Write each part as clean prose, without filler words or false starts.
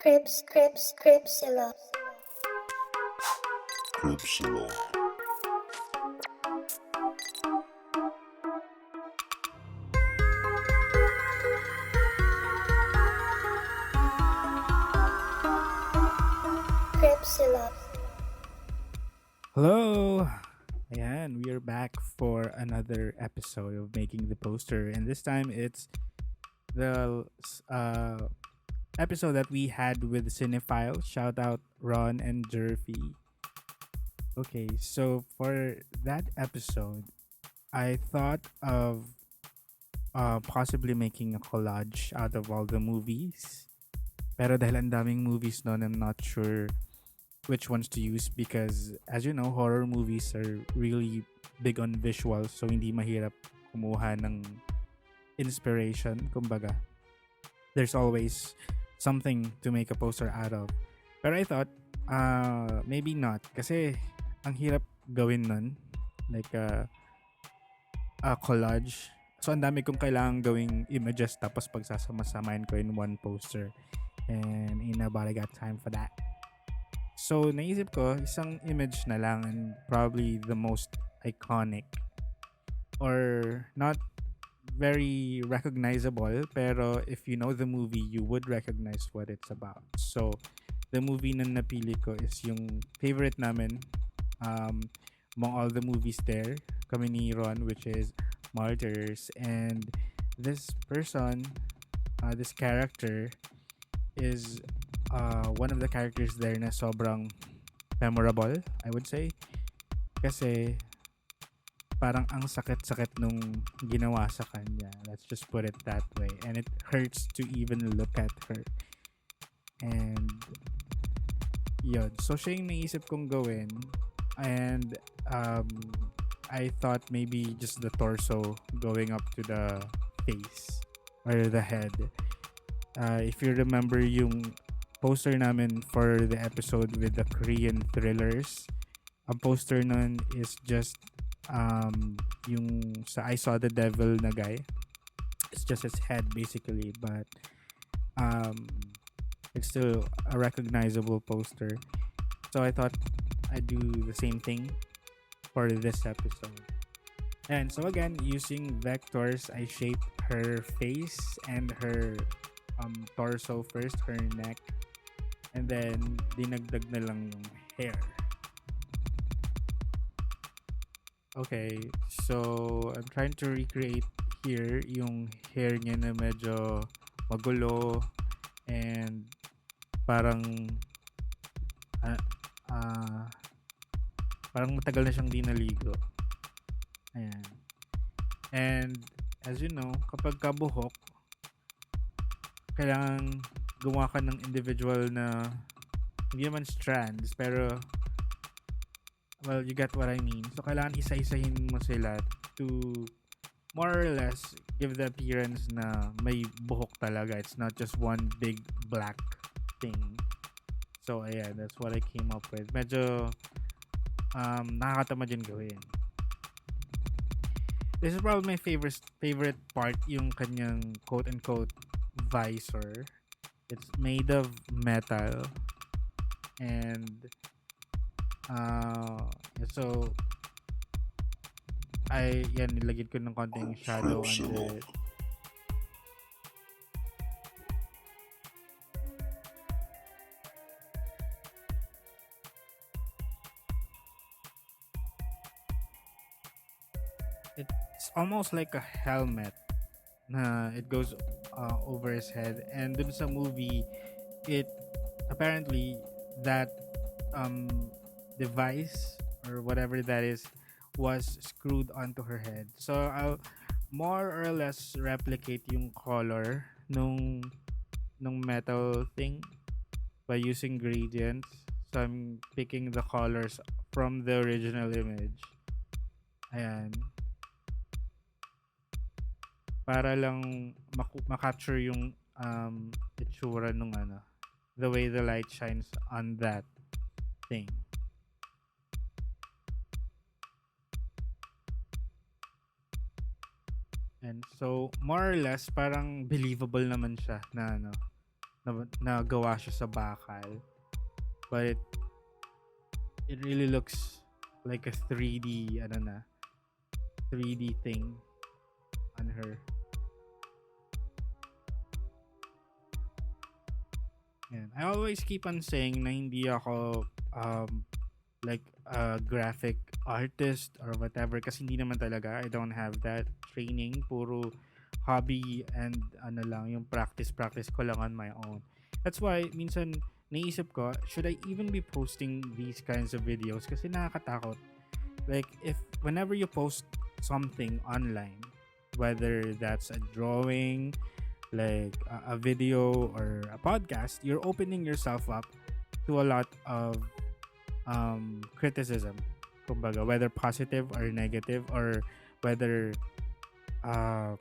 Cripsilla. Cripsilla. Cripsilla. Hello! Ayan, we are back for another episode of Making the Poster. And this time it's the episode that we had with Cinephile. Shout out Ron and Jerfy. Okay, so for that episode, I thought of possibly making a collage out of all the movies. Pero dahil ang daming movies noon, I'm not sure which ones to use because as you know, horror movies are really big on visuals, so hindi mahirap kumuha ng inspiration. Kumbaga, there's always something to make a poster out of. Pero I thought, maybe not. Kasi ang hirap gawin nun. Like a collage. So ang dami kong kailangan gawing images tapos pagsasama-samahin ko in one poster. And ain't nobody got time for that. So, naisip ko, isang image na lang and probably the most iconic or not very recognizable, pero if you know the movie, you would recognize what it's about. So, the movie na napili ko is yung favorite namin among all the movies there, kami ni Ron, which is Martyrs. And this person, this character is one of the characters there na sobrang memorable, I would say. Kasi parang ang sakit-sakit nung ginawa sa kanya. Let's just put it that way. And it hurts to even look at her. And yun. So siya yung naisip kong gawin. And I thought maybe just the torso going up to the face or the head. If you remember yung poster namin for the episode with the Korean thrillers, ang poster nun is just yung sa I Saw the Devil na guy. It's just his head basically, but it's still a recognizable poster. So I thought I'd do the same thing for this episode. And so again, using vectors, I shaped her face and her torso first, her neck, and then dinagdag na lang yung hair. Okay, so I'm trying to recreate here yung hair niya na medyo magulo and parang parang matagal na siyang di naligo. Ayan. And as you know, kapag kabuhok, kailangan gumawa ka ng individual na hindi naman strands, pero well, you get what I mean. So, kailangan isa-isahin mo sila to more or less give the appearance na may buhok talaga. It's not just one big black thing. So, ayan, that's what I came up with. Medyo nakakatamad din gawin. This is probably my favorite part, yung kanyang quote-unquote visor. It's made of metal and so nilagyan ko ng konting shadow under it. It's almost like a helmet na it goes over his head, and dun sa movie it apparently that device or whatever that is was screwed onto her head. So I'll more or less replicate yung color nung metal thing by using gradients. So I'm picking the colors from the original image. Ayan. Para lang ma-capture yung itsura nung the way the light shines on that thing. And so more or less parang believable naman siya na na gawa siya sa bakal, but it really looks like a 3D ano na, 3D thing on her. Yan. I always keep on saying na hindi ako like a graphic artist or whatever kasi hindi naman talaga. I don't have that training. Puro hobby and ano lang, yung practice ko lang on my own. That's why minsan naisip ko, should I even be posting these kinds of videos? Kasi nakakatakot. Like if whenever you post something online, whether that's a drawing, like a video or a podcast, you're opening yourself up to a lot of criticism. Kumbaga, whether positive or negative or whether uh,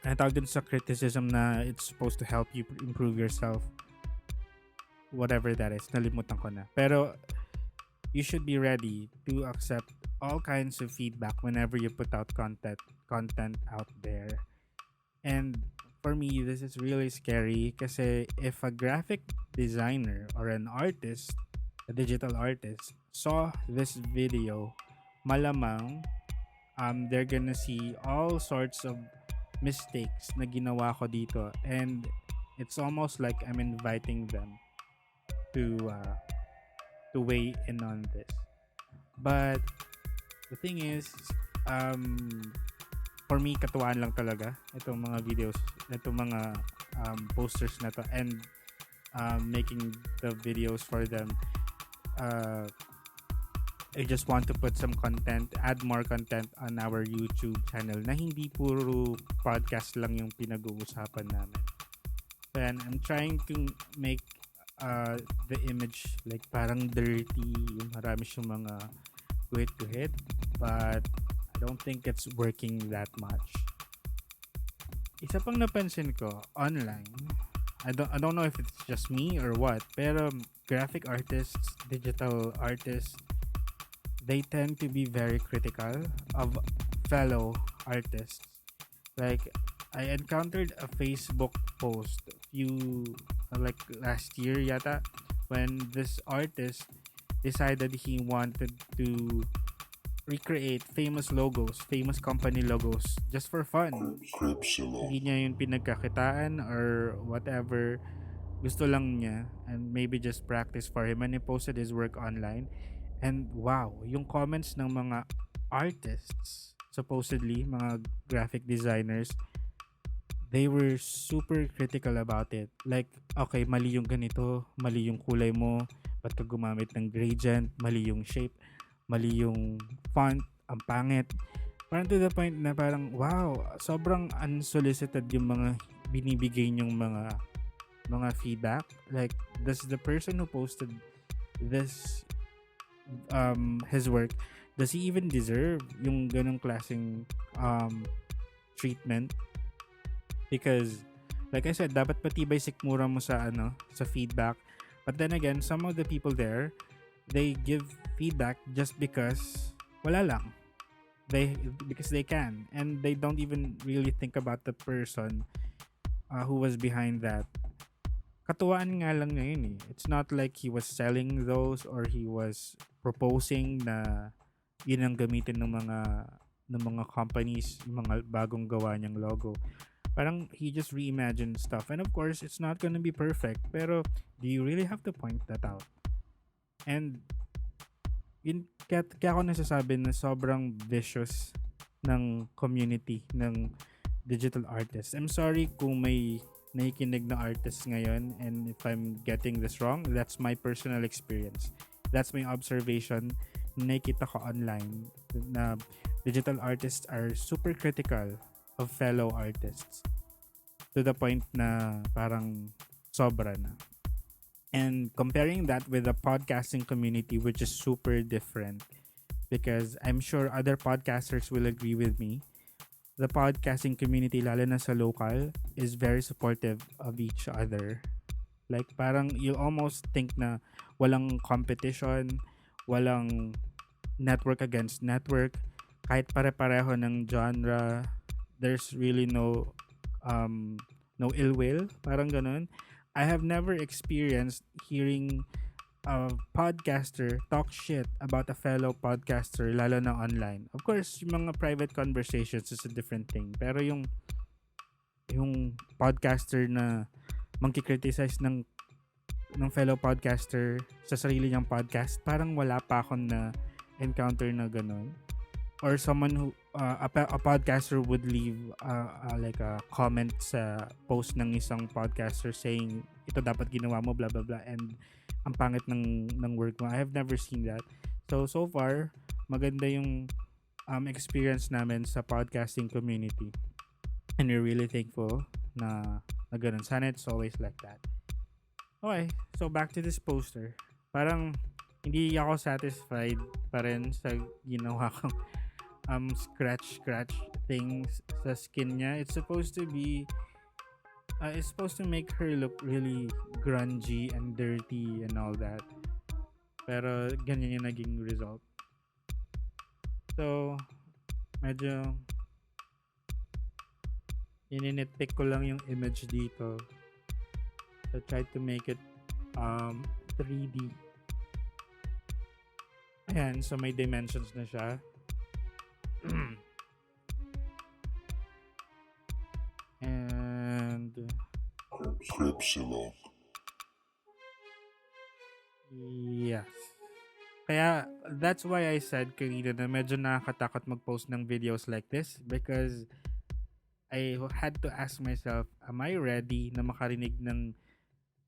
ano tawag dun sa criticism na it's supposed to help you improve yourself, whatever that is, nalimutan ko na. Pero you should be ready to accept all kinds of feedback whenever you put out content out there. And for me, this is really scary kasi if a graphic designer or an artist, a digital artist, saw this video, malamang they're gonna see all sorts of mistakes na ginawa ko dito, and it's almost like I'm inviting them to weigh in on this. But the thing is, for me, katuwaan lang talaga itong mga videos, itong mga posters na to, and making the videos for them. I just want to put some content, add more content on our YouTube channel na hindi puro podcast lang yung pinag-uusapan namin. Then I'm trying to make the image like parang dirty, yung marami siyang mga guhit-guhit, but I don't think it's working that much. Isa pang napansin ko online, I don't know if it's just me or what, pero graphic artists, digital artists, they tend to be very critical of fellow artists. Like I encountered a Facebook post like last year yata, when this artist decided he wanted to recreate famous logos, famous company logos just for fun. Hindi niya yung pinagkakitaan or whatever. Gusto lang niya, and maybe just practice for him, and he posted his work online. And wow, yung comments ng mga artists, supposedly mga graphic designers, they were super critical about it. Like, okay, mali yung ganito, mali yung kulay mo, ba't ka gumamit ng gradient, mali yung shape, mali yung font, ang pangit. Parang to the point na parang, wow, sobrang unsolicited yung mga binibigay niyong mga feedback. Like, does the person who posted this his work, does he even deserve yung ganong klaseng treatment? Because like I said, dapat patibay sikmura mo sa sa feedback. But then again, some of the people there, they give feedback just because wala lang. Because they can, and they don't even really think about the person who was behind that. Katuwaan nga lang niya yun eh. It's not like he was selling those or he was proposing na yun ang gamitin ng mga companies, yung mga bagong gawa niyang logo. Parang he just reimagined stuff. And of course, it's not gonna be perfect. Pero do you really have to point that out? And yun, kaya ako nasasabi na sobrang vicious ng community ng digital artists. I'm sorry kung may nakikinig na artists ngayon, and if I'm getting this wrong, that's my personal experience. That's my observation. Nakita ko online na digital artists are super critical of fellow artists to the point na parang sobra na. And comparing that with the podcasting community, which is super different, because I'm sure other podcasters will agree with me, the podcasting community, lalo na sa local, is very supportive of each other. Like parang you almost think na walang competition, walang network against network, kahit pare-pareho ng genre, there's really no ill will, parang ganun. I have never experienced hearing a podcaster talk shit about a fellow podcaster, lalo na online. Of course, yung mga private conversations is a different thing. Pero yung podcaster na mangki-criticize ng fellow podcaster sa sarili niyang podcast, parang wala pa akong na encounter na ganun. Or someone who a podcaster would leave like a comment sa post ng isang podcaster saying ito dapat ginawa mo blah blah blah and ang pangit ng work mo. I have never seen that. So far maganda yung experience namin sa podcasting community. And we're really thankful na ganun. Sana it's always like that. Okay, so back to this poster. Parang hindi ako satisfied pa rin sa ginawa kong scratch things sa skin niya. It's supposed to make her look really grungy and dirty and all that. Pero ganyan yung naging result. So, medyo ininitpick ko lang yung image dito. So, try to make it 3D. Ayan, so may dimensions na siya. And Crepsilon. yes. Kaya that's why I said kanina na medyo nakakatakot mag-post ng videos like this because I had to ask myself, am I ready na makarinig ng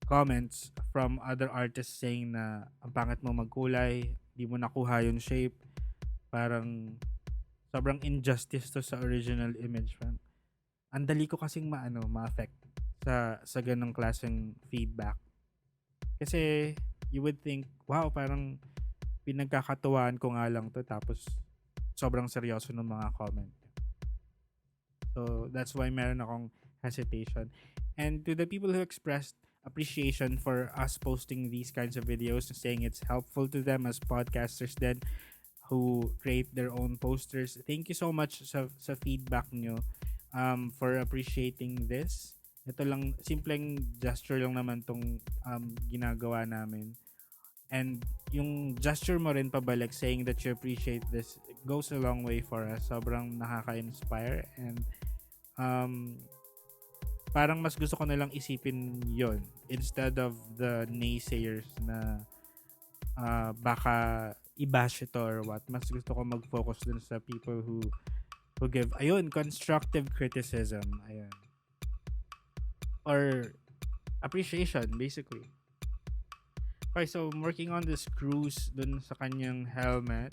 comments from other artists saying na ang pangit mo magkulay, di mo nakuha yung shape, parang sobrang injustice to sa original image. Ang dali ko kasing ma-affect sa ganong klaseng feedback. Kasi you would think, wow, parang pinagkakatuwaan ko nga lang to tapos sobrang seryoso ng mga comment. So that's why meron akong hesitation. And to the people who expressed appreciation for us posting these kinds of videos, saying it's helpful to them as podcasters then who create their own posters. Thank you so much sa feedback nyo for appreciating this. Ito lang, simpleng gesture lang naman tong ginagawa namin. And yung gesture mo rin pabalik saying that you appreciate this goes a long way for us. Sobrang nakaka-inspire and parang mas gusto ko nalang isipin yon instead of the naysayers na baka i-bash ito or what. Mas gusto ko mag-focus dun sa people who give, ayun, constructive criticism. Ayun. Or appreciation, basically. Okay, so I'm working on the screws dun sa kanyang helmet.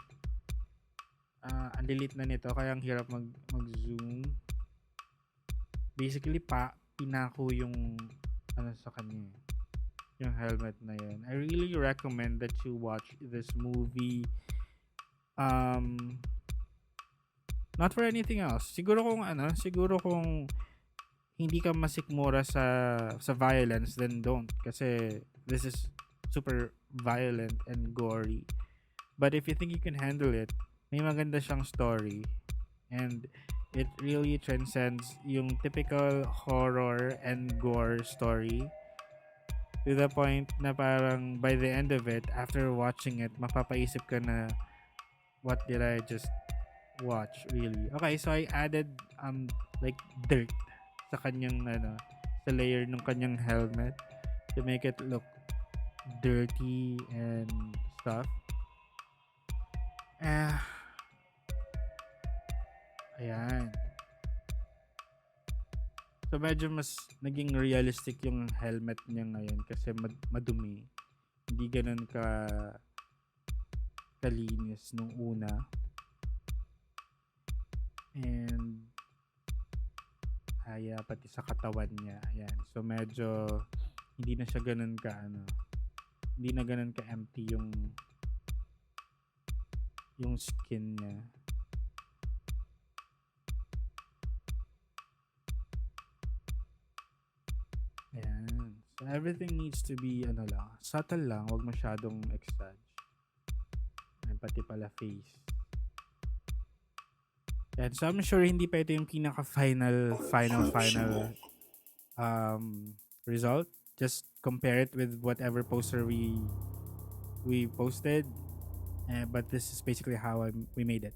Ang lilit na nito, kaya ang hirap mag-zoom. Basically, pinako yung sa kanya. Yung helmet na yun. I really recommend that you watch this movie. Not for anything else. Siguro kung hindi ka masikmura sa violence, then don't. Kasi this is super violent and gory. But if you think you can handle it, may maganda siyang story. And it really transcends yung typical horror and gore story to the point na parang by the end of it, after watching it, mapapaisip ka na, what did I just watch, really? Okay, so I added like dirt sa kanyang sa layer ng kanyang helmet to make it look dirty and stuff. Ayan. So medyo mas naging realistic yung helmet niya ngayon kasi madumi. Hindi ganun kalinis nung una. And pati sa katawan niya. Ayan. So medyo hindi na siya ganun hindi na ganun ka empty yung skin niya. Ayan. So everything needs to be subtle lang, wag masyadong exage. Ayan, pati pala face. Ayan, so I'm sure hindi pa ito yung pinaka final result. just compare it with whatever poster we posted. But this is basically how we made it.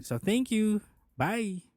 So thank you. Bye.